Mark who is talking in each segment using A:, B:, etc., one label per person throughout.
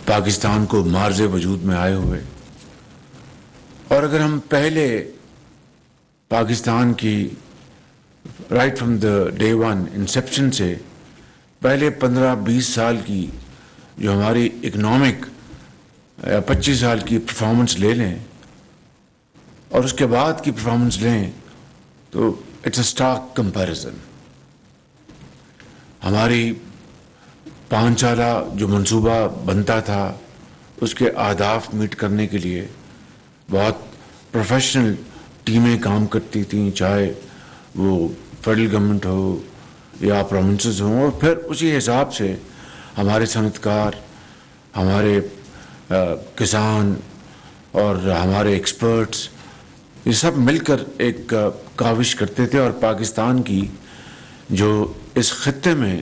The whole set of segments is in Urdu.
A: پاکستان کو مارز وجود میں آئے ہوئے. اور اگر ہم پہلے پاکستان کی right from the day one inception سے پہلے 15-20 سال کی جو ہماری اکنامک 25 سال کی پرفارمنس لے لیں اور اس کے بعد کی پرفارمنس لیں تو اٹس اے اسٹارک کمپیریزن. ہماری 5 سالہ جو منصوبہ بنتا تھا اس کے اہداف میٹ کرنے کے لیے بہت پروفیشنل ٹیمیں کام کرتی تھیں، چاہے وہ فیڈرل گورنمنٹ ہو یا پروونسز ہوں، اور پھر اسی حساب سے ہمارے صنعت کار، ہمارے کسان اور ہمارے ایکسپرٹس یہ سب مل کر ایک کاوش کرتے تھے. اور پاکستان کی جو اس خطے میں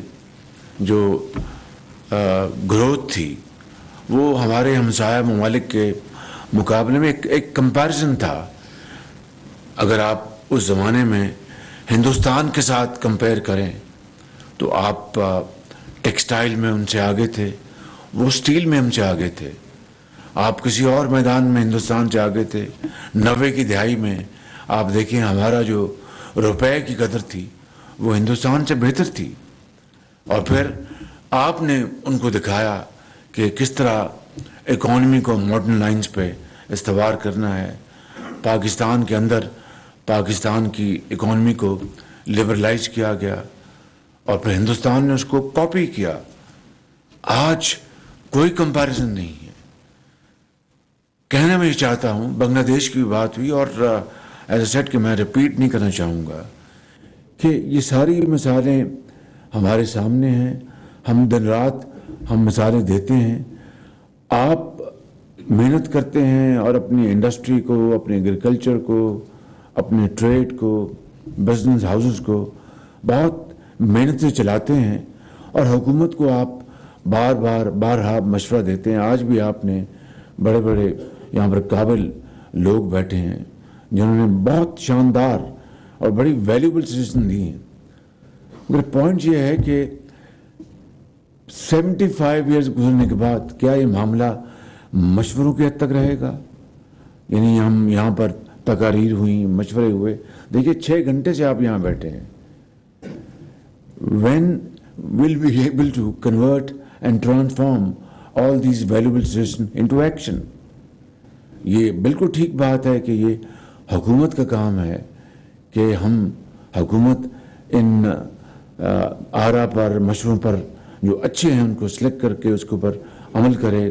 A: جو گروتھ تھی وہ ہمارے ہمسایہ ممالک کے مقابلے میں ایک کمپیریزن تھا. اگر آپ اس زمانے میں ہندوستان کے ساتھ کمپیئر کریں تو آپ ٹیکسٹائل میں ان سے آگے تھے، وہ اسٹیل میں ہم سے آگے تھے. آپ کسی اور میدان میں ہندوستان سے آگے تھے. 90 کی دہائی میں آپ دیکھیں ہمارا جو روپے کی قدر تھی وہ ہندوستان سے بہتر تھی. اور پھر آپ نے ان کو دکھایا کہ کس طرح اکانومی کو ماڈرن لائنز پہ استوار کرنا ہے. پاکستان کے اندر پاکستان کی اکانومی کو لبرلائز کیا گیا اور پھر ہندوستان نے اس کو کاپی کیا. آج کوئی کمپیریزن نہیں ہے. کہنا میں یہ چاہتا ہوں، بنگلہ دیش کی بھی بات ہوئی اور ایز اے سیٹ کہ میں ریپیٹ نہیں کرنا چاہوں گا کہ یہ ساری مثالیں ہمارے سامنے ہیں. ہم دن رات ہم مثالیں دیتے ہیں. آپ محنت کرتے ہیں اور اپنی انڈسٹری کو، اپنے ایگریکلچر کو، اپنے ٹریڈ کو، بزنس ہاؤسز کو بہت محنت سے چلاتے ہیں اور حکومت کو آپ بارہا مشورہ دیتے ہیں. آج بھی آپ نے بڑے بڑے یہاں پر قابل لوگ بیٹھے ہیں جنہوں نے بہت شاندار اور بڑی ویلیوبل سجیشن دی ہیں. میرا پوائنٹ یہ ہے کہ 75 ایئرز گزرنے کے بعد کیا یہ معاملہ مشوروں کی حد تک رہے گا؟ یعنی ہم یہاں پر تقاریر ہوئیں، مشورے ہوئے. دیکھیے 6 گھنٹے سے آپ یہاں بیٹھے ہیں. When will we be able to convert and transform all these valuable suggestions into action? یہ بالکل ٹھیک بات ہے کہ یہ حکومت کا کام ہے کہ ہم حکومت ان آرا پر، مشوروں پر جو اچھے ہیں ان کو سلیکٹ کر کے اس کے اوپر عمل کرے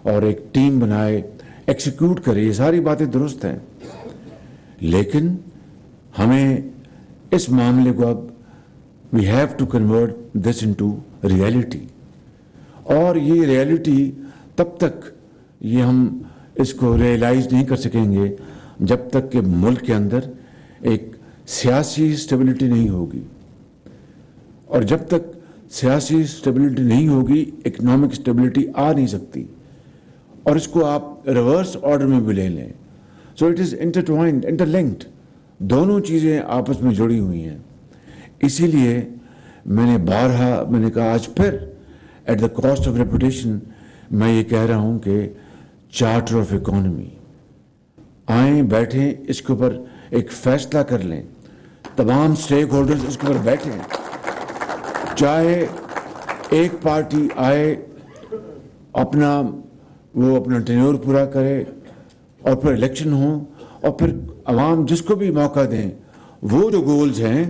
A: اور ایک ٹیم بنائے، ایکسیکیوٹ کرے. یہ ساری باتیں درست ہیں، لیکن ہمیں اس معاملے کو اب we have to convert this into reality. اور یہ ریالٹی تب تک یہ ہم اس کو ریئلائز نہیں کر سکیں گے جب تک کہ ملک کے اندر ایک سیاسی اسٹیبلٹی نہیں ہوگی. اور جب تک سیاسی اسٹیبلٹی نہیں ہوگی اکنامک اسٹیبلٹی آ نہیں سکتی. اور اس کو آپ ریورس آرڈر میں بھی لے لیں. So it is intertwined, interlinked. دونوں چیزیں آپس میں جڑی ہوئی ہیں. اسی لیے میں نے کہا آج پھر at the cost of reputation میں یہ کہہ رہا ہوں کہ چارٹر آف اکانومی آئیں، بیٹھیں، اس کے اوپر ایک فیصلہ کر لیں. تمام اسٹیک ہولڈرز اس کے اوپر بیٹھیں. چاہے ایک پارٹی آئے اپنا ٹینیور پورا کرے اور پھر الیکشن ہوں اور پھر عوام جس کو بھی موقع دیں وہ جو گولز ہیں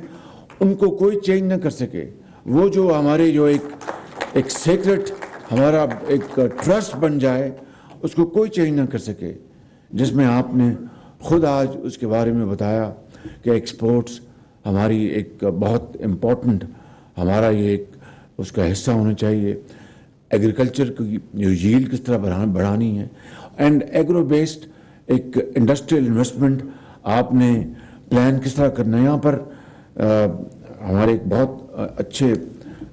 A: ان کو کوئی چینج نہ کر سکے. وہ جو ہمارے جو ایک سیکرٹ ہمارا ایک ٹرسٹ بن جائے اس کو کوئی چینج نہ کر سکے. جس میں آپ نے خود آج اس کے بارے میں بتایا کہ ایکسپورٹس ہماری ایک بہت امپورٹنٹ، ہمارا یہ ایک اس کا حصہ ہونا چاہیے. ایگریکلچر کی جو ییلڈ کس طرح بڑھانی ہے اینڈ ایگرو بیسڈ ایک انڈسٹریل انویسٹمنٹ آپ نے پلان کس طرح کرنا ہے. یہاں پر ہمارے ایک بہت اچھے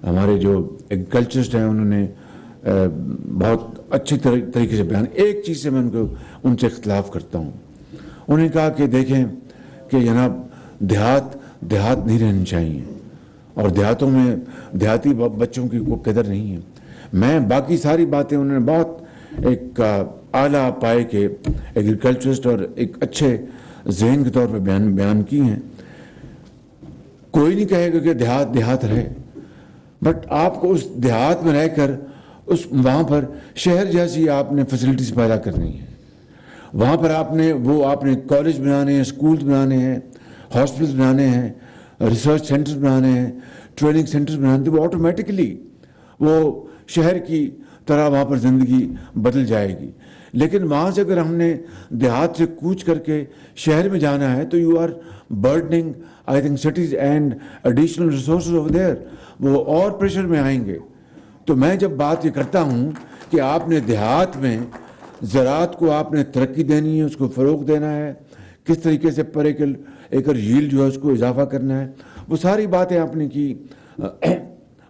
A: ہمارے جو ایگریکلچرسٹ ہیں انہوں نے بہت اچھے طریقے سے بیان. ایک چیز سے میں ان سے اختلاف کرتا ہوں. انہوں نے کہا کہ دیکھیں کہ جناب دیہات نہیں رہنی چاہیے اور دیہاتوں میں دیہاتی بچوں کی کوئی قدر نہیں ہے. میں باقی ساری باتیں انہوں نے بہت ایک اعلیٰ پائے کے ایگریکلچرسٹ اور ایک اچھے ذہن کے طور پہ بیان کی ہیں. کوئی نہیں کہے گا کہ دیہات دیہات رہے، بٹ آپ کو اس دیہات میں رہ کر وہاں پر شہر جیسی آپ نے فیسلٹیز پیدا کرنی ہے. وہاں پر آپ نے کالج بنانے ہیں، اسکولز بنانے ہیں، ہاسپٹلس بنانے ہیں، ریسرچ سینٹرز بنانے ہیں، ٹریننگ سینٹرز بنانے ہیں. وہ آٹومیٹکلی وہ شہر کی طرح وہاں پر زندگی بدل جائے گی. لیکن وہاں سے اگر ہم نے دیہات سے کوچ کر کے شہر میں جانا ہے تو you are burdening I think cities and additional resources over there. وہ اور پریشر میں آئیں گے. تو میں جب بات یہ کرتا ہوں کہ آپ نے دیہات میں زراعت کو آپ نے ترقی دینی ہے، اس کو فروغ دینا ہے، کس طریقے سے پر ایکر ییلڈ جو ہے اس کو اضافہ کرنا ہے، وہ ساری باتیں آپ نے کی،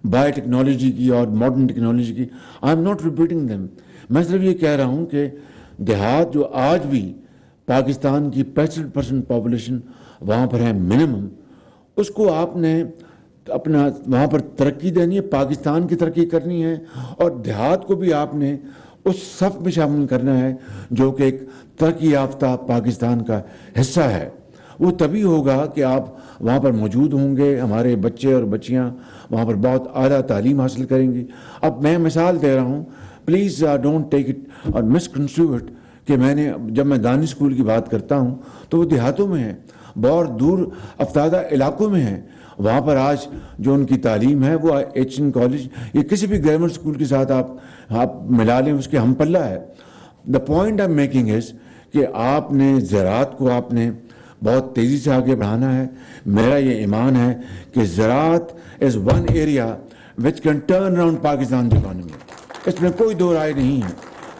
A: بایو ٹیکنالوجی کی اور ماڈرن ٹیکنالوجی کی. آئی ایم ناٹ ریپیٹنگ دیم. میں صرف یہ کہہ رہا ہوں کہ دیہات جو آج بھی پاکستان کی 65% پاپولیشن وہاں پر ہے منیمم، اس کو آپ نے اپنا وہاں پر ترقی دینی ہے، پاکستان کی ترقی کرنی ہے، اور دیہات کو بھی آپ نے اس صف میں شامل کرنا ہے جو کہ ایک ترقی یافتہ پاکستان کا حصہ ہے. وہ تبھی ہوگا کہ آپ وہاں پر موجود ہوں گے، ہمارے بچے اور بچیاں وہاں پر بہت اعلیٰ تعلیم حاصل کریں گی. اب میں مثال دے رہا ہوں، پلیز ڈونٹ ٹیک اٹ اور مس کنسٹرو اٹ کہ جب میں دانی اسکول کی بات کرتا ہوں تو وہ دیہاتوں میں ہے، بہت دور افتادہ علاقوں میں ہے. وہاں پر آج جو ان کی تعلیم ہے وہ ایچ این کالج یا کسی بھی گرامر اسکول کے ساتھ آپ ملا لیں، اس کے ہم پلہ ہے. The point I am making is کہ آپ نے زراعت کو آپ نے بہت تیزی سے آگے بڑھانا ہے. میرا یہ ایمان ہے کہ زراعت is one area which can turn around Pakistan کی اکانومی. اس میں کوئی دو رائے نہیں ہے،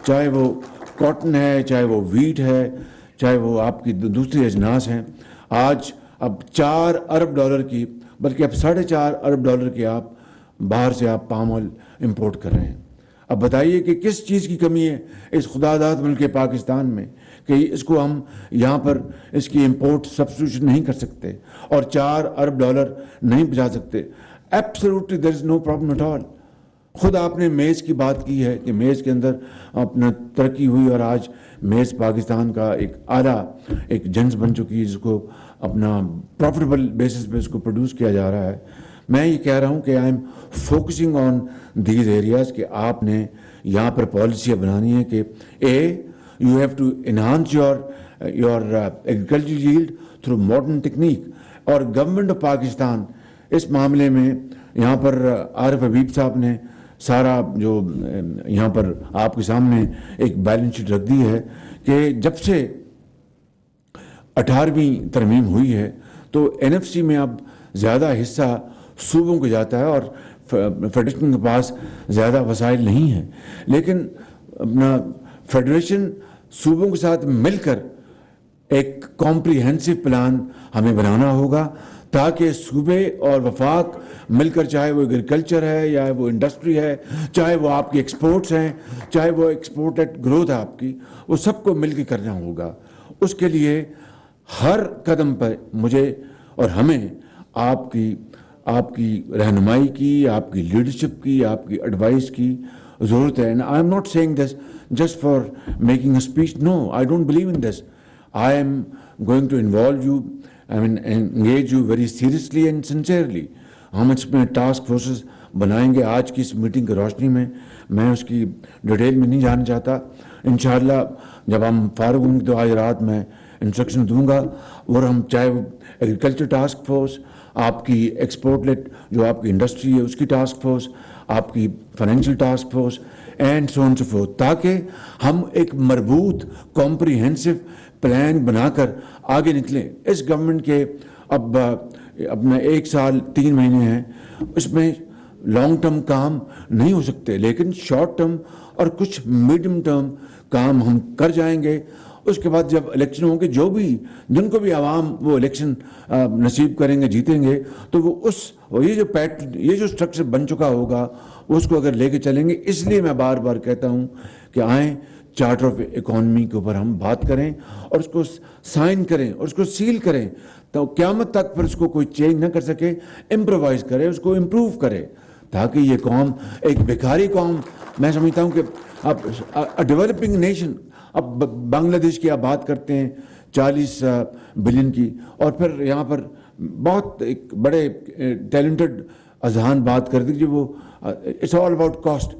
A: چاہے وہ کاٹن ہے، چاہے وہ ویٹ ہے، چاہے وہ آپ کی دوسری اجناس ہیں. آج اب $4 ارب کی، بلکہ اب $4.5 ارب کی آپ باہر سے آپ پام آئل امپورٹ کر رہے ہیں. اب بتائیے کہ کس چیز کی کمی ہے اس خدا داد ملک پاکستان میں کہ اس کو ہم یہاں پر اس کی امپورٹ سبسٹیوشن نہیں کر سکتے اور $4 ارب نہیں بچا سکتے. Absolutely there is no problem at all. خود آپ نے میز کی بات کی ہے کہ میز کے اندر اپنا ترقی ہوئی اور آج میز پاکستان کا ایک اعلیٰ ایک جنس بن چکی ہے جس کو اپنا پروفیٹیبل بیسس پہ اس کو پروڈیوس کیا جا رہا ہے. میں یہ کہہ رہا ہوں کہ I am focusing on these areas کہ آپ نے یہاں پر پالیسیاں بنانی ہے کہ you have to enhance your agriculture yield through modern technique. اور گورنمنٹ آف پاکستان اس معاملے میں یہاں پر عارف حبیب صاحب نے سارا جو یہاں پر آپ کے سامنے ایک بیلنس شیٹ رکھ دی ہے کہ جب سے 18ویں ترمیم ہوئی ہے تو NFC میں اب زیادہ حصہ صوبوں کو جاتا ہے اور فیڈریشن کے پاس زیادہ وسائل نہیں ہیں. لیکن اپنا فیڈریشن صوبوں کے ساتھ مل کر ایک کمپریہنسو پلان ہمیں بنانا ہوگا تاکہ صوبے اور وفاق مل کر، چاہے وہ ایگریکلچر ہے یا وہ انڈسٹری ہے، چاہے وہ آپ کی ایکسپورٹس ہیں، چاہے وہ ایکسپورٹڈ گروتھ ہے آپ کی، وہ سب کو مل کے کرنا ہوگا. اس کے لیے ہر قدم پر مجھے اور ہمیں آپ کی رہنمائی کی، آپ کی لیڈرشپ کی، آپ کی ایڈوائس کی ضرورت ہے. And I am not saying this just for making a speech. No, I don't believe in this. I am going to involve you, engage you very seriously and sincerely. ہم اس میں ٹاسک فورسز بنائیں گے. آج کی اس میٹنگ کی روشنی میں اس کی ڈیٹیل میں نہیں جانا چاہتا. انشاءاللہ جب ہم فارغ ہوں گے تو آج رات میں انسٹرکشن دوں گا، اور ہم چاہے وہ ایگریکلچر ٹاسک فورس، آپ کی ایکسپورٹ لیٹ جو آپ کی انڈسٹری ہے اس کی ٹاسک فورس، آپ کی financial task force and so on so forth, تاکہ ہم ایک مربوط کمپریہنسو پلان بنا کر آگے نکلیں. اس گورنمنٹ کے اب اپنا 1 سال 3 مہینے ہیں، اس میں لانگ ٹرم کام نہیں ہو سکتے، لیکن شارٹ ٹرم اور کچھ میڈیم ٹرم کام ہم کر جائیں گے. اس کے بعد جب الیکشن ہوں گے، جن کو بھی عوام وہ الیکشن نصیب کریں گے، جیتیں گے، تو وہ یہ جو اسٹرکچر بن چکا ہوگا اس کو اگر لے کے چلیں گے. اس لیے میں بار بار کہتا ہوں کہ آئیں چارٹر آف اکانومی کے اوپر ہم بات کریں اور اس کو سائن کریں اور اس کو سیل کریں، تو قیامت تک پھر اس کو کوئی چینج نہ کر سکے. امپرووائز کرے، اس کو امپروو کرے، تاکہ یہ قوم ایک بھکاری قوم، میں سمجھتا ہوں کہ اب ڈیولپنگ نیشن، اب بنگلہ دیش کی آپ بات کرتے ہیں 40 بلین کی، اور پھر یہاں پر بہت ایک بڑے ٹیلنٹڈ اذہان بات کرتے کہ وہ it's all about cost.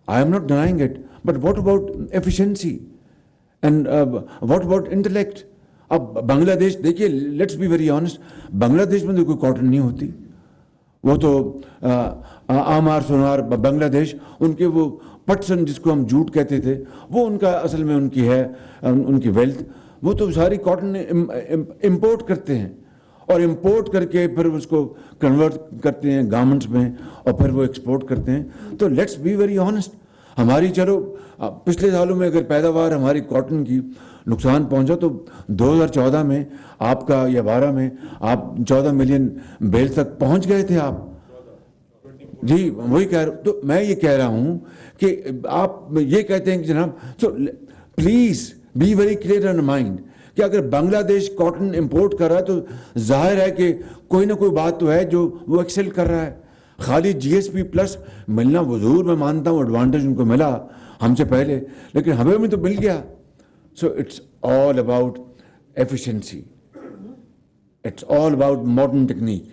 A: I am not denying it, but what about efficiency and what about intellect? اب بنگلہ دیش دیکھیے، let's be very honest, Bangladesh میں تو کوئی کاٹن نہیں ہوتی. وہ تو آمار سونار بنگلہ دیش، ان کے وہ پٹسن جس کو ہم جوٹ کہتے تھے، وہ ان کا اصل میں ان کی ہے، ان کی ویلتھ. وہ تو ساری کاٹن امپورٹ کرتے ہیں، اور امپورٹ کر کے پھر اس کو کنورٹ کرتے ہیں گارمنٹس میں، اور پھر وہ ایکسپورٹ کرتے ہیں. تو لیٹس بی ویری آنیسٹ، ہماری چلو پچھلے سالوں میں اگر پیداوار ہماری کاٹن کی نقصان پہنچا تو 2014 میں آپ کا یا 12 میں آپ 14 ملین بیل تک پہنچ گئے تھے آپ. جی وہی کہہ رہا ہوں. تو میں یہ کہہ رہا ہوں کہ آپ یہ کہتے ہیں کہ جناب، so please be very clear in mind کہ اگر بنگلہ دیش کاٹن امپورٹ کر رہا ہے تو ظاہر ہے کہ کوئی نہ کوئی بات تو ہے جو وہ ایکسل کر رہا ہے. خالی جی ایس پی پلس ملنا وہ ضرور میں مانتا ہوں ایڈوانٹیج ان کو ملا ہم سے پہلے، لیکن ہمیں بھی تو مل گیا. So it's all about efficiency, it's all about modern technique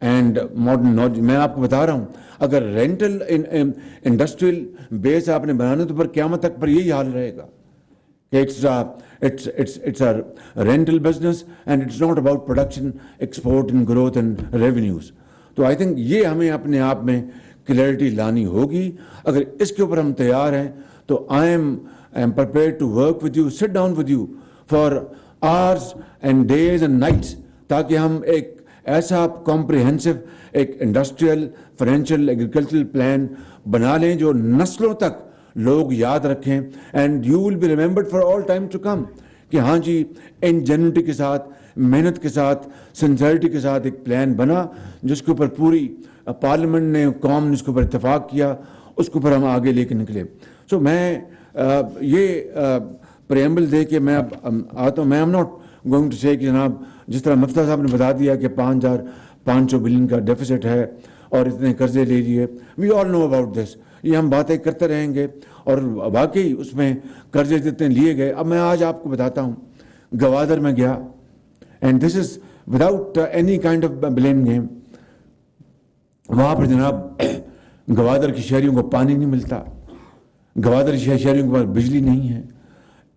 A: and modern knowledge. میں آپ کو بتا رہا ہوں، اگر رینٹل انڈسٹریل بیس آپ نے بنانا تو پھر قیامت تک پر یہی حال رہے گا کہ it's a rental business and it's not about production, export and growth and revenues. تو آئی تھنک یہ ہمیں اپنے آپ میں کلیئرٹی لانی ہوگی. اگر اس کے اوپر ہم تیار ہیں تو I am prepared to work with you, sit down with you for hours and days and nights, تاکہ ہم ایک ایسا کمپریہنسو ایک انڈسٹریل فائنینشیل ایگریکلچرل پلان بنا لیں جو نسلوں تک لوگ یاد رکھیں. And you will be remembered for all time to come کہ ہاں جی انجینیٹی کے ساتھ، محنت کے ساتھ، سنسیئرٹی کے ساتھ ایک پلان بنا جس کے اوپر پوری پارلیمنٹ نے، قوم نے اس کے اوپر اتفاق کیا، اس کے اوپر ہم آگے لے کے نکلے. سو میں یہ پریمبل دے کے میں اب آتا ہوں. میں ایم ناٹ گوئنگ ٹو سے کہ جناب جس طرح مفتیٰ صاحب نے بتا دیا کہ 5,500 بلین کا ڈیفیسٹ ہے اور اتنے قرضے لے لیے. وی آل نو اباؤٹ دس. یہ ہم باتیں کرتے رہیں گے اور واقعی اس میں قرضے جتنے لیے گئے. اب میں آج آپ کو بتاتا ہوں، گوادر میں گیا، and this is without any kind of blame game. وہاں پر جناب گوادر کے شہریوں کو پانی نہیں ملتا، گوادر کے شہریوں کے پاس بجلی نہیں ہے.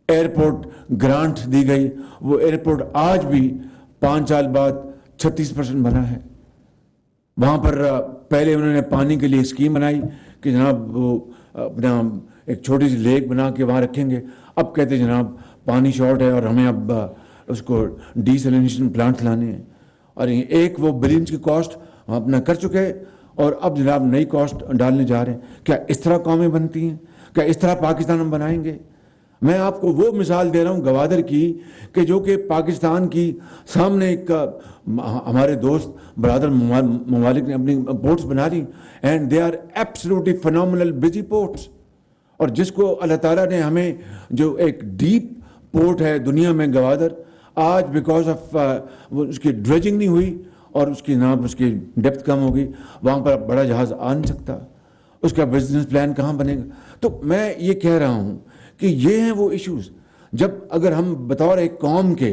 A: ایئرپورٹ گرانٹ دی گئی، وہ ایئرپورٹ آج بھی 5 سال بعد 36% بنا ہے. وہاں پر پہلے انہوں نے پانی کے لیے اسکیم بنائی کہ جناب وہ اپنا ایک چھوٹی سی لیک بنا کے وہاں رکھیں گے. اب کہتے جناب پانی شارٹ ہے اور ہمیں اب اس کو ڈی سیلینیشن پلانٹ لانے ہیں، اور ایک وہ بلینس کی کاسٹ ہم اپنا کر چکے اور اب جناب نئی کاسٹ ڈالنے جا رہے ہیں. کیا اس طرح قومیں بنتی ہیں؟ کیا اس طرح پاکستان ہم بنائیں گے؟ میں آپ کو وہ مثال دے رہا ہوں گوادر کی کہ جو کہ پاکستان کی سامنے ایک ہمارے دوست برادر ممالک نے اپنی پورٹس بنا لی، and they are absolutely phenomenal busy ports. اور جس کو اللہ تعالیٰ نے ہمیں جو ایک ڈیپ پورٹ ہے دنیا میں گوادر، آج بیکاز آف اس کی ڈریجنگ نہیں ہوئی اور اس کی نام اس کی ڈیپتھ کم ہو گئی، وہاں پر بڑا جہاز آ نہیں سکتا. اس کا بزنس پلان کہاں بنے گا؟ تو میں یہ کہہ رہا ہوں کہ یہ ہیں وہ ایشوز. جب اگر ہم بطور ایک قوم کے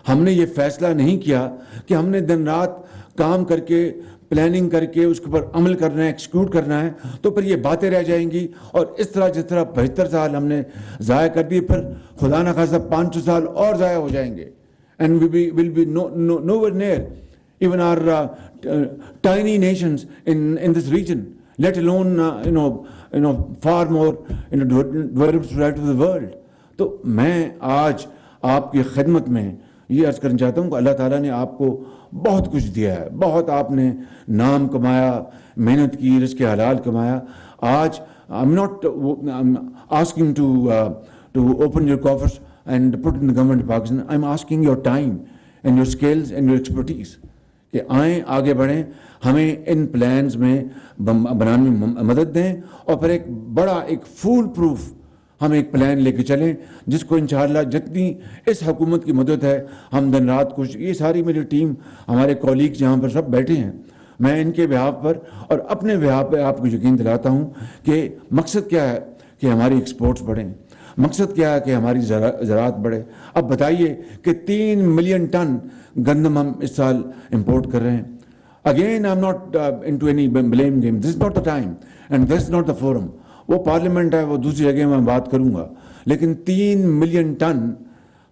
A: ہم نے یہ فیصلہ نہیں کیا کہ ہم نے دن رات کام کر کے پلاننگ کر کے اس کے اوپر عمل کرنا ہے، ایکسیکیوٹ کرنا ہے، تو پھر یہ باتیں رہ جائیں گی. اور اس طرح جس طرح 75 سال ہم نے ضائع کر دیے، پھر خدا نہ خواستہ 500 سال اور ضائع ہو جائیں گے. And will be nowhere near even our tiny nations in this region, let alone far more developed society of the world. تو میں آج آپ کی خدمت میں یہ عرض کرنا چاہتا ہوں کہ اللہ تعالیٰ نے آپ کو بہت کچھ دیا ہے، بہت آپ نے نام کمایا، محنت کی، رزق حلال کمایا. آج I'm not asking to open your coffers and put in the government of Pakistan. I'm asking your time and your skills and your expertise کہ آئیں آگے بڑھیں، ہمیں ان پلانز میں بنانے میں مدد دیں، اور پھر ایک بڑا ایک فول پروف ہم ایک پلان لے کے چلیں جس کو انشاءاللہ جتنی اس حکومت کی مدد ہے ہم دن رات کچھ، یہ ساری میری ٹیم، ہمارے کولیگز جہاں پر سب بیٹھے ہیں، میں ان کے بہاف پر اور اپنے بہاف پہ آپ کو یقین دلاتا ہوں کہ مقصد کیا ہے کہ ہماری ایکسپورٹس بڑھیں. مقصد کیا ہے کہ ہماری زراعت بڑھے. اب بتائیے کہ 3 ملین ٹن گندم ہم اس سال امپورٹ کر رہے ہیں. Again I am not into any blame game. This is not the time and this is not the forum. وہ پارلیمنٹ ہے, وہ دوسری جگہ میں بات کروں گا, لیکن 3 ملین ٹن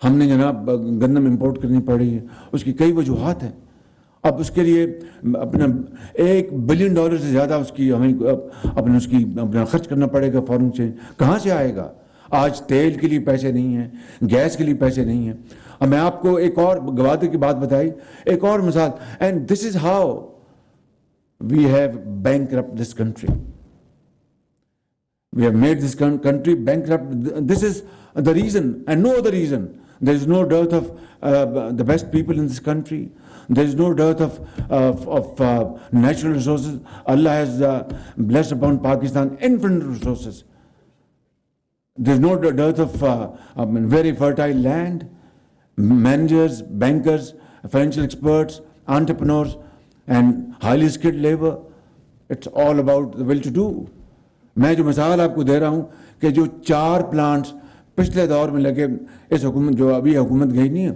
A: ہم نے جناب گندم امپورٹ کرنی پڑی ہے. اس کی کئی وجوہات ہیں. اب اس کے لیے اپنا $1 بلین سے زیادہ اس کی ہمیں اپنا خرچ کرنا پڑے گا. فارن ایکسچینج کہاں سے آئے گا؟ آج تیل کے لیے پیسے نہیں ہیں, گیس کے لیے پیسے نہیں ہیں. اب میں آپ کو ایک اور گوادر کی بات بتائی, ایک اور مثال. And this is how we have bankrupt this country. We have made this country bankrupt. This is the reason and no other reason. There is no dearth of the best people in this country. There is no dearth of natural resources. Allah has blessed upon Pakistan infinite resources. There is no dearth of very fertile land, managers, bankers, financial experts, entrepreneurs, and highly skilled labor. It's all about the will to do. میں جو مثال آپ کو دے رہا ہوں کہ جو 4 پلانٹس پچھلے دور میں لگے, اس حکومت جو ابھی حکومت گئی نہیں ہے,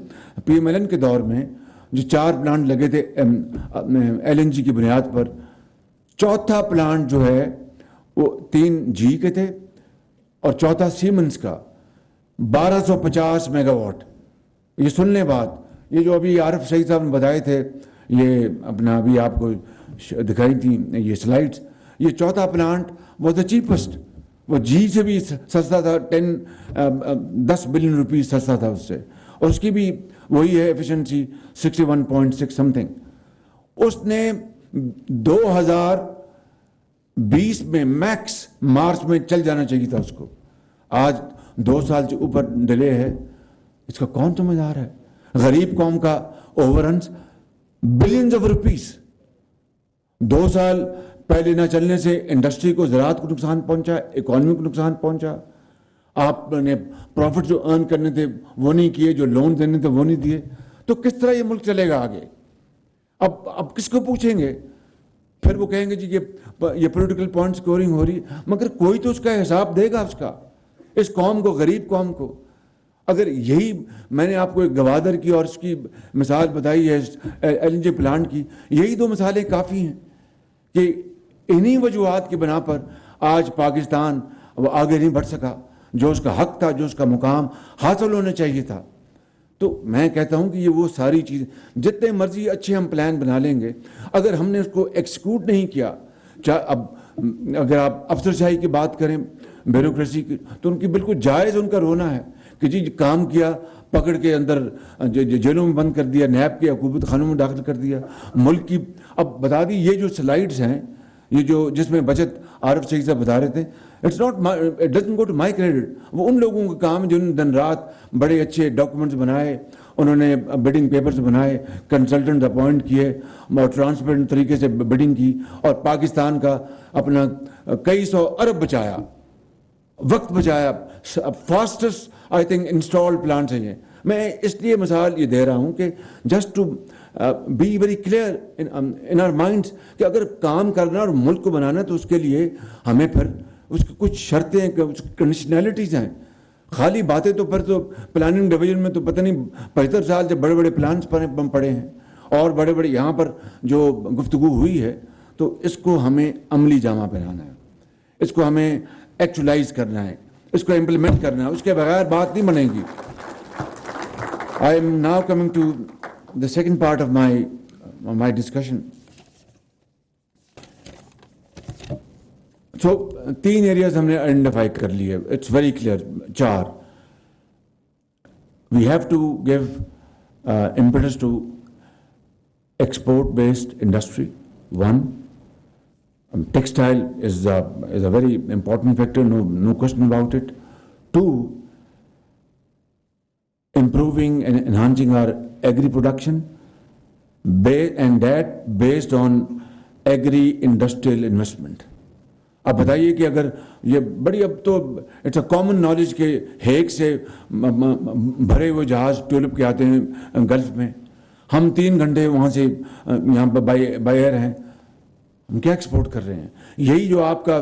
A: PMLN کے دور میں جو 4 پلانٹ لگے تھے LNG کی بنیاد پر, چوتھا پلانٹ جو ہے وہ 3 GE کے تھے اور چوتھا سیمنز کا 1250 میگا واٹ. یہ سن لیں بات, یہ جو ابھی عارف سعید صاحب نے بتائے تھے, یہ اپنا ابھی آپ کو دکھائی تھی یہ سلائڈس, یہ چوتھا پلانٹ واز دا چیپسٹ. وہ جی سے بھی سستا تھا, 10 بلین روپیز سستا تھا اس سے, اور اس کی بھی وہی ہے ایفیشنسی 61.6 سم تھنگ. اس نے 2020 میں میکس مارچ میں چل جانا چاہیے تھا اس کو. آج 2 سال سے اوپر ڈیلے ہے. اس کا کون ذمہ دار ہے؟ غریب قوم کا over runs billions of rupees. 2 سال پہلے نہ چلنے سے انڈسٹری کو, زراعت کو نقصان پہنچا, اکانومی کو نقصان پہنچا. آپ نے پروفٹ جو ارن کرنے تھے وہ نہیں کیے, جو لون دینے تھے وہ نہیں دیے. تو کس طرح یہ ملک چلے گا آگے؟ اب کس کو پوچھیں گے؟ پھر وہ کہیں گے جی یہ پولیٹیکل پوائنٹ سکورنگ ہو رہی, مگر کوئی تو اس کا حساب دے گا اس کا, اس قوم کو, غریب قوم کو. اگر یہی میں نے آپ کو ایک گوادر کی اور اس کی مثال بتائی ہے LNG پلانٹ کی, یہی 2 مثالیں کافی ہیں کہ انہی وجوہات کی بنا پر آج پاکستان وہ آگے نہیں بڑھ سکا, جو اس کا حق تھا, جو اس کا مقام حاصل ہونا چاہیے تھا. تو میں کہتا ہوں کہ یہ وہ ساری چیزیں, جتنے مرضی اچھے ہم پلان بنا لیں گے, اگر ہم نے اس کو ایکسیکیوٹ نہیں کیا, اب اگر آپ افسر شاہی کی بات کریں, بیوروکریسی کی, تو ان کی بالکل جائز ان کا رونا ہے کہ جی کام کیا, پکڑ کے اندر جیلوں میں بند کر دیا, نیب کے حکومت خانوں میں داخل کر دیا, ملک کی. اب بتا دی یہ جو سلائڈز ہیں, یہ جو جس میں بچت عارف سعید صاحب بتا رہے تھے, it doesn't go to my credit. وہ ان لوگوں کا کام ہے جنہوں نے دن رات بڑے اچھے ڈاکومنٹس بنائے, انہوں نے بڈنگ پیپرز بنائے, کنسلٹنٹ اپوائنٹ کیے, اور ٹرانسپیرنٹ طریقے سے بڈنگ کی, اور پاکستان کا اپنا کئی 100 ارب بچایا, وقت بچایا. Fastest I think install plants ہیں یہ. میں اس لیے مثال یہ دے رہا ہوں کہ just to be very clear in our minds کہ اگر کام کرنا اور ملک کو بنانا تو اس کے لیے ہمیں پھر اس کی کچھ شرطیں, کنڈیشنلٹیز ہیں. خالی باتیں تو پھر تو پلاننگ ڈویژن میں تو پتہ نہیں 75 سال سے بڑے بڑے پلانس پڑے ہیں, اور بڑے بڑے یہاں پر جو گفتگو ہوئی ہے, تو اس کو ہمیں عملی جامہ پہنانا ہے, اس کو ہمیں ایکچولائز کرنا ہے, اس کو امپلیمنٹ کرنا ہے. اس کے بغیر بات نہیں بنے گی. I am now coming to the second part of my discussion. So 3 areas ہم نے آئیڈینٹیفائی کر لیے. It's very clear. 4. We have to give impetus to export-based industry. 1. Textile is a very important factor, no question about it. 2. Improving and enhancing our agri production, and that based on agri industrial investment. اب بتائیے کہ اگر یہ بڑی, اب تو اٹس اے کامن نالج کہ ہیک سے بھرے ہوئے جہاز ٹیولپ کے آتے ہیں گلف میں, ہم 3 گھنٹے وہاں سے یہاں پہ بائی ایئر ہیں, ہم کیا ایکسپورٹ کر رہے ہیں؟ یہی جو آپ کا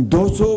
A: $200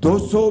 A: $200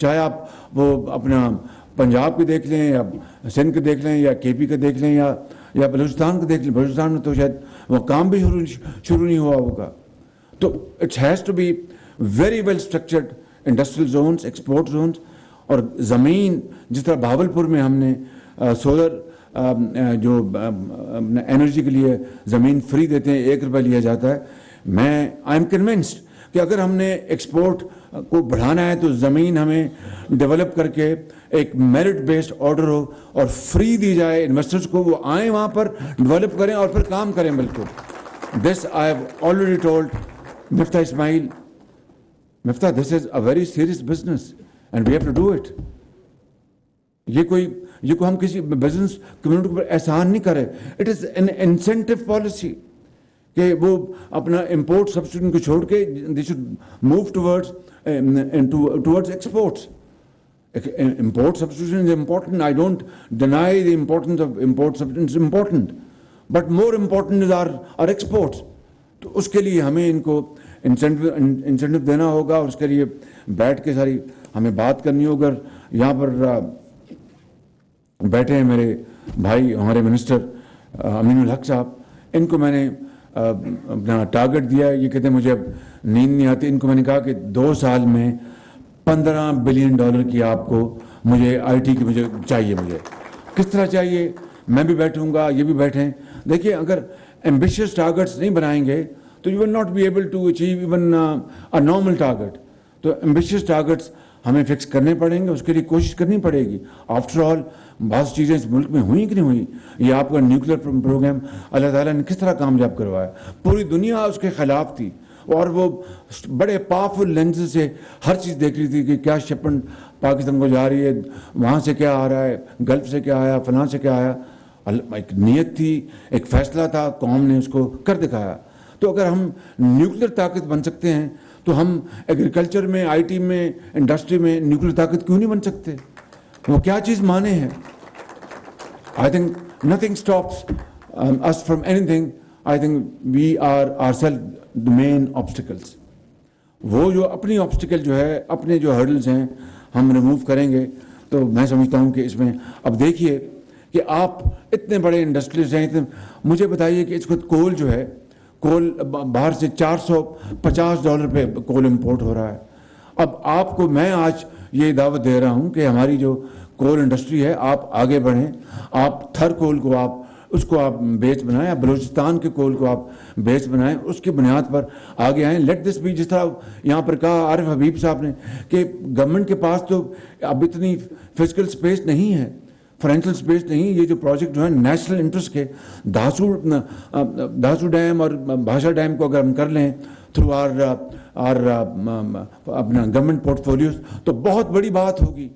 A: چاہے آپ وہ اپنا پنجاب کے دیکھ لیں یا سندھ کے دیکھ لیں یا کے پی کے دیکھ لیں یا بلوچستان کو دیکھ لیں. بلوچستان میں تو شاید وہ کام بھی شروع نہیں ہوا ہوگا. تو it has to be very well structured industrial zones, export zones. اور زمین جس طرح بھاولپور میں ہم نے سولر جو انرجی کے لیے زمین فری دیتے ہیں, 1 روپے لیا جاتا ہے. میں آئی ایم کنونسڈ کہ اگر ہم نے ایکسپورٹ کو بڑھانا ہے تو زمین ہمیں ڈیولپ کر کے ایک میرٹ بیسڈ آرڈر ہو اور فری دی جائے انویسٹرز کو, وہ آئیں وہاں پر ڈیولپ کریں اور پھر کام کریں. بالکل this I have already told Miftah Ismail, Miftah this is a very serious business and we have to do it. یہ کوئی ہم کسی بزنس کمیونٹی پر احسان نہیں کرے. It is an incentive policy کہ وہ اپنا امپورٹ سبسٹیٹیوشن کو چھوڑ کے they should move towards exports. Import substitution is important. I don't deny the importance of import substitution. It's important. But more important is our exports. تو اس کے لیے ہمیں ان کو انسینٹیو دینا ہوگا, اور اس کے لیے بیٹھ کے ساری ہمیں بات کرنی ہوگا. یہاں پر بیٹھے ہیں میرے بھائی ہمارے منسٹر امین الحق صاحب, ان کو میں نے اپنا ٹارگٹ دیا. یہ کہتے ہیں مجھے اب نیند نہیں آتی. ان کو میں نے کہا کہ 2 سال میں $15 بلین کی آپ کو مجھے آئی ٹی کی مجھے چاہیے. مجھے کس طرح چاہیے؟ میں بھی بیٹھوں گا, یہ بھی بیٹھیں. دیکھیے اگر ایمبیشیس ٹارگٹس نہیں بنائیں گے تو you will not be able to achieve even a normal target. تو ایمبیشیس ٹارگٹس ہمیں فکس کرنے پڑیں گے, اس کے لیے کوشش کرنی پڑے گی. آفٹر آل بعض چیزیں اس ملک میں ہوئیں کہ نہیں ہوئیں. یہ آپ کا نیوکلیر پروگرام اللہ تعالیٰ نے کس طرح کامیاب کروایا. پوری دنیا اس کے خلاف تھی اور وہ بڑے پاورفل لینز سے ہر چیز دیکھ رہی تھی کہ کیا شپمنٹ پاکستان کو جا رہی ہے, وہاں سے کیا آ رہا ہے, گلف سے کیا آیا, فلاں سے کیا آیا. ایک نیت تھی, ایک فیصلہ تھا, قوم نے اس کو کر دکھایا. تو اگر ہم نیوکلیر طاقت بن سکتے ہیں تو ہم ایگریکلچر میں, آئی ٹی میں, انڈسٹری میں نیوکلیر طاقت کیوں نہیں بن سکتے؟ وہ کیا چیز مانے ہیں؟ I think nothing stops us from anything. I think we are ourselves the main obstacles. وہ جو اپنی obstacle جو ہے, اپنے جو hurdles ہیں ہم remove کریں گے تو میں سمجھتا ہوں کہ اس میں اب دیکھیے کہ آپ اتنے بڑے انڈسٹریز ہیں. مجھے بتائیے کہ اس وقت کول جو ہے, کول باہر سے $450 پہ کول امپورٹ ہو رہا ہے. اب آپ کو میں آج یہ دعوت دے رہا ہوں کہ ہماری جو کول انڈسٹری ہے آپ آگے بڑھیں. آپ تھر کول کو اس کو آپ بیس بنائیں, بلوچستان کے کول کو آپ بیس بنائیں, اس کی بنیاد پر آگے آئیں. لیٹ دس بھی, جس طرح یہاں پر کہا عارف حبیب صاحب نے کہ گورنمنٹ کے پاس تو اب اتنی فزیکل سپیس نہیں ہے, فائنینشیل سپیس نہیں. یہ جو پروجیکٹ جو ہے نیشنل انٹرسٹ کے, دھاسو ڈیم اور بھاشا ڈیم کو اگر ہم کر لیں تھرو اپنا گورنمنٹ پورٹ فولیوز تو بہت بڑی بات ہوگی.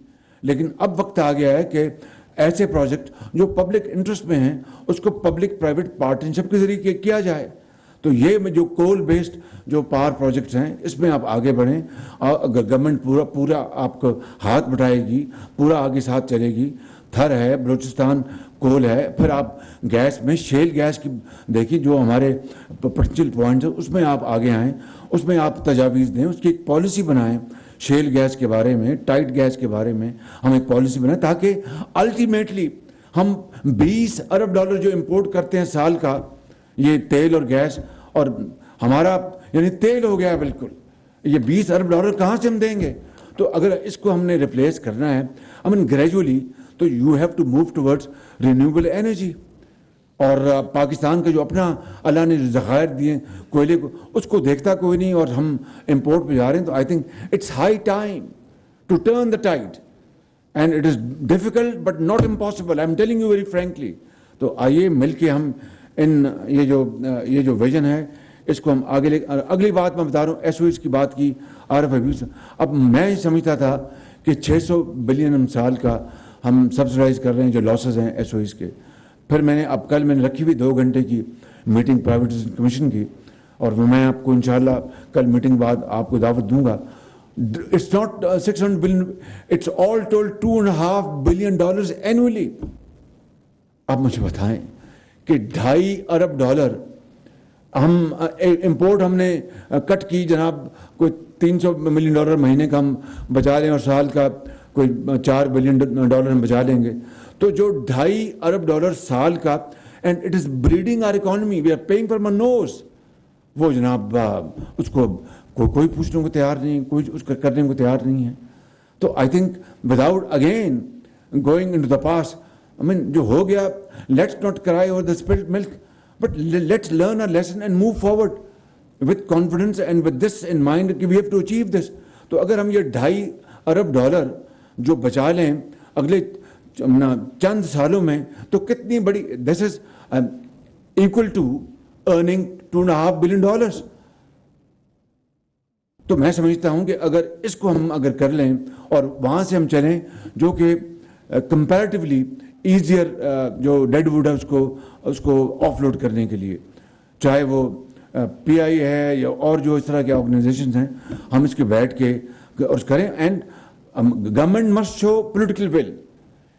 A: لیکن اب وقت آ گیا ہے کہ ایسے پروجیکٹ جو پبلک انٹرسٹ میں ہیں اس کو پبلک پرائیویٹ پارٹنرشپ کے ذریعے کیا جائے. تو یہ جو کول بیسڈ جو پاور پروجیکٹس ہیں اس میں آپ آگے بڑھیں. اور گورنمنٹ پورا آپ کو ہاتھ بٹھائے گی, پورا آگے ساتھ چلے گی. تھر ہے, بلوچستان کول ہے, پھر آپ گیس میں شیل گیس کی دیکھیے جو ہمارے پوٹینشیل پوائنٹس ہیں اس میں آپ آگے آئیں, اس میں آپ تجاویز دیں, اس کی ایک پالیسی بنائیں. شیل گیس کے بارے میں, ٹائٹ گیس کے بارے میں ہم ایک پالیسی بنائیں تاکہ الٹیمیٹلی ہم $20 ارب جو امپورٹ کرتے ہیں سال کا, یہ تیل اور گیس, اور ہمارا یعنی تیل ہو گیا بالکل, یہ $20 ارب کہاں سے ہم دیں گے؟ تو اگر اس کو ہم نے ریپلیس کرنا ہے گریجولی, تو you have to move towards renewable energy. اور پاکستان کا جو اپنا اللہ نے ذخائر دیے کوئلے کو, اس کو دیکھتا کوئی نہیں اور ہم امپورٹ پہ جا رہے ہیں. تو I think it's high time to turn the tide, and it is difficult but not impossible, I am telling you very frankly. تو آئیے مل کے ہم یہ جو ویژن ہے اس کو ہم آگے لے. اگلی بات میں بتا رہا ہوں, ایس او ایس کی بات کی عارف حبیب سے. اب میں سمجھتا تھا کہ $600 بلین سال کا ہم سبسڈائز کر رہے ہیں جو لاسز ہیں ایس او ایس کے. پھر میں نے کل میں نے رکھی ہوئی 2 گھنٹے کی میٹنگ پرائیویٹائزیشن کمیشن کی, اور میں آپ کو انشاءاللہ کل میٹنگ بعد آپ کو دعوت دوں گا. It's not 600 billion, it's all told $2.5 billion annually. اب مجھے بتائیں کہ $2.5 ارب ہم امپورٹ ہم نے کٹ کی جناب, کوئی $300 ملین مہینے کا ہم بچا لیں اور سال کا کوئی $4 بلین ہم بچا لیں گے, تو جو $2.5 ارب سال کا, and it is bleeding our economy, we are paying for my nose, وہ جناب اس کو کوئی پوچھنے کو تیار نہیں, کوئی اس کا کرنے کو تیار نہیں ہے. تو I think without again going into the past, I mean جو ہو گیا, let's not cry over the split milk, but let's learn a lesson and move forward with confidence and with this in mind کہ we have to achieve this. تو اگر ہم یہ $2.5 ارب جو بچا لیں اگلے چند سالوں میں, تو کتنی بڑی, this is equal to earning $2.5 billion. تو میں سمجھتا ہوں کہ اگر اس کو ہم اگر کر لیں اور وہاں سے ہم چلیں, جو کہ comparatively easier جو ڈیڈ ووڈ ہے اس کو آف لوڈ کرنے کے لیے, چاہے وہ پی آئی ہے یا اور جو اس طرح کے آرگنائزیشنز ہیں, ہم اس کے بیٹھ کے اور کریں. And government must show political will,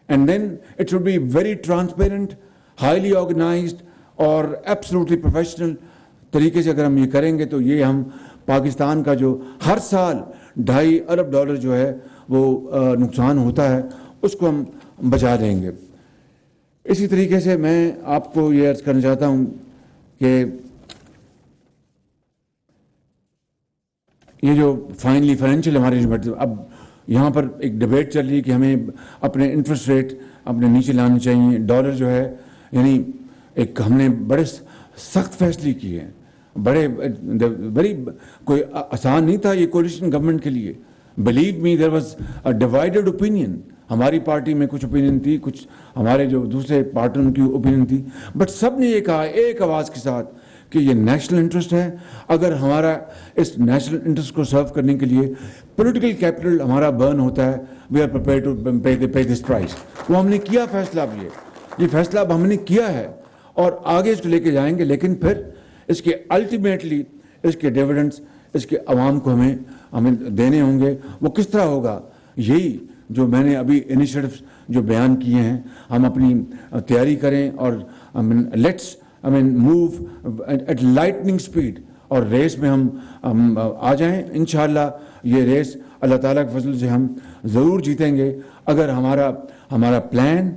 A: and then it should be very transparent, highly organised اور ایبسلوٹلی پروفیشنل طریقے سے اگر ہم یہ کریں گے, تو یہ ہم پاکستان کا جو ہر سال $2.5 ارب جو ہے وہ نقصان ہوتا ہے, اس کو ہم بچا لیں گے. اسی طریقے سے میں آپ کو یہ عرض کرنا چاہتا ہوں کہ یہ جو فائنلی فائنینشیل ہمارے اب یہاں پر ایک ڈبیٹ چل رہی ہے کہ ہمیں اپنے انٹرسٹ ریٹ اپنے نیچے لانے چاہیے. ڈالر جو ہے, یعنی ایک ہم نے بڑے سخت فیصلے کیے ہیں, بڑے ویری, کوئی آسان نہیں تھا یہ کولیشن گورنمنٹ کے لیے. Believe me there was A divided opinion, ہماری پارٹی میں کچھ اوپینین تھی, کچھ ہمارے جو دوسرے پارٹنر کی اوپینین تھی, بٹ سب نے یہ کہا ایک آواز کے ساتھ کہ یہ نیشنل انٹرسٹ ہے. اگر ہمارا اس نیشنل انٹرسٹ کو سرو کرنے کے لیے پولیٹیکل کیپٹل ہمارا برن ہوتا ہے, we are prepared to pay this price. وہ ہم نے کیا فیصلہ, اب یہ فیصلہ اب ہم نے کیا ہے اور آگے اس کو لے کے جائیں گے. لیکن پھر اس کے الٹیمیٹلی اس کے ڈیویڈنڈس اس کے عوام کو ہمیں دینے ہوں گے. وہ کس طرح ہوگا, یہی جو میں نے ابھی انیشیٹوز جو بیان کیے ہیں, ہم اپنی تیاری کریں اور let's move at lightning speed, اور ریس میں ہم آ جائیں. انشاءاللہ یہ ریس اللہ تعالیٰ کے فضل سے ہم ضرور جیتیں گے, اگر ہمارا پلان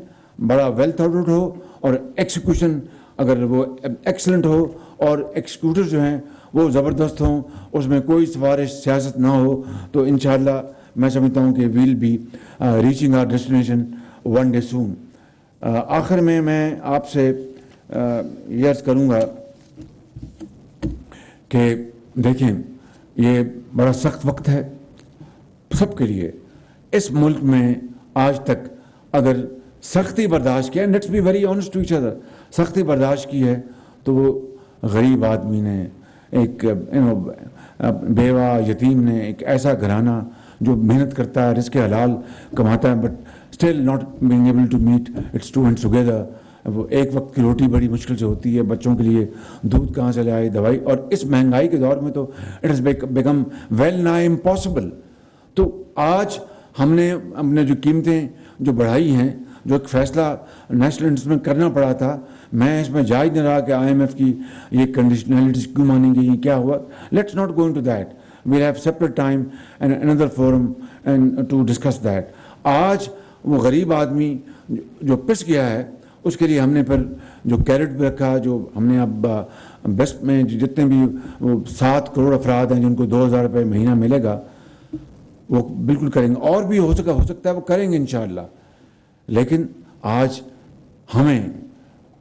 A: بڑا ویل تھاٹ آؤٹ ہو اور ایکسیکیوشن اگر وہ ایکسلنٹ ہو اور ایکسیکیوٹر جو ہیں وہ زبردست ہوں, اس میں کوئی سفارش سیاست نہ ہو, تو انشاءاللہ میں سمجھتا ہوں کہ we'll be reaching our destination one day soon. آخر میں آپ سے یہ عرض کروں گا کہ دیکھیں, یہ بڑا سخت وقت ہے سب کے لیے. اس ملک میں آج تک اگر سختی برداشت کیا, let's be very honest to each other, سختی برداشت کی ہے تو وہ غریب آدمی نے, ایک بیوہ یتیم نے, ایک ایسا گھرانہ جو محنت کرتا ہے, رزق حلال کماتا ہے, but still not being able to meet its two hands together. وہ ایک وقت کی روٹی بڑی مشکل سے ہوتی ہے, بچوں کے لیے دودھ کہاں سے لائے, دوائی, اور اس مہنگائی کے دور میں تو it has become well nigh impossible. تو آج ہم نے اپنے جو قیمتیں جو بڑھائی ہیں, جو ایک فیصلہ نیشنل انٹرسٹ میں کرنا پڑا تھا, میں اس میں جا ہی نہیں رہا کہ آئی ایم ایف کی یہ کنڈیشنلٹیز کیوں مانیں گے, یہ کیا ہوا. Let's not go into that, we'll have separate time and another forum and to discuss that. آج وہ غریب آدمی جو پس گیا ہے, اس کے لیے ہم نے پھر جو کیرٹ بھی رکھا, جو ہم نے اب بیسٹ میں جتنے بھی وہ 7 کروڑ افراد ہیں جن کو $2,000 مہینہ ملے گا, وہ بالکل کریں گے, اور بھی ہو سکتا ہے وہ کریں گے انشاءاللہ. لیکن آج ہمیں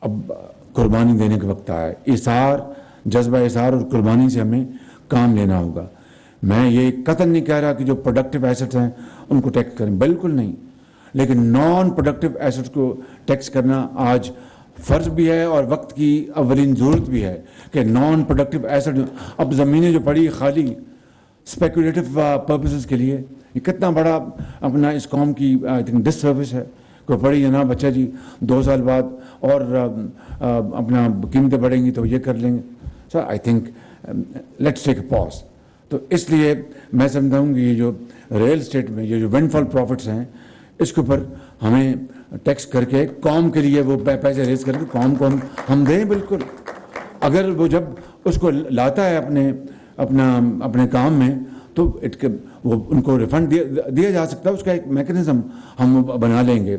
A: اب قربانی دینے کا وقت آیا ہے. جذبہ اثار اور قربانی سے ہمیں کام لینا ہوگا. میں یہ قطعاً نہیں کہہ رہا کہ جو پروڈکٹیو ایسٹس ہیں ان کو ٹیکس کریں, بالکل نہیں, لیکن نان پروڈکٹیو ایسٹس کو ٹیکس کرنا آج فرض بھی ہے اور وقت کی اولین ضرورت بھی ہے کہ نان پروڈکٹیو ایسٹ, اب زمینیں جو پڑی خالی اسپیکولیٹو پرپسز کے لیے, یہ کتنا بڑا اپنا اس قوم کی آئی تھنک ڈس سروس ہے. کوئی پڑھی جناب اچھا جی 2 سال بعد اور اپنا قیمتیں بڑھیں گی تو یہ کر لیں گے. سو آئی تھنک لیٹس ٹیک اے پاز. تو اس لیے میں سمجھتا ہوں کہ یہ جو ریئل اسٹیٹ میں یہ جو ونڈ فال پروفٹس ہیں, اس کے اوپر ہمیں ٹیکس کر کے قوم کے لیے وہ پیسے ریز کر کے قوم کو ہم دیں, بالکل اگر وہ جب اس کو لاتا ہے اپنے کام میں تو وہ ان کو ریفنڈ دیا جا سکتا ہے. اس کا ایک میکنزم ہم بنا لیں گے.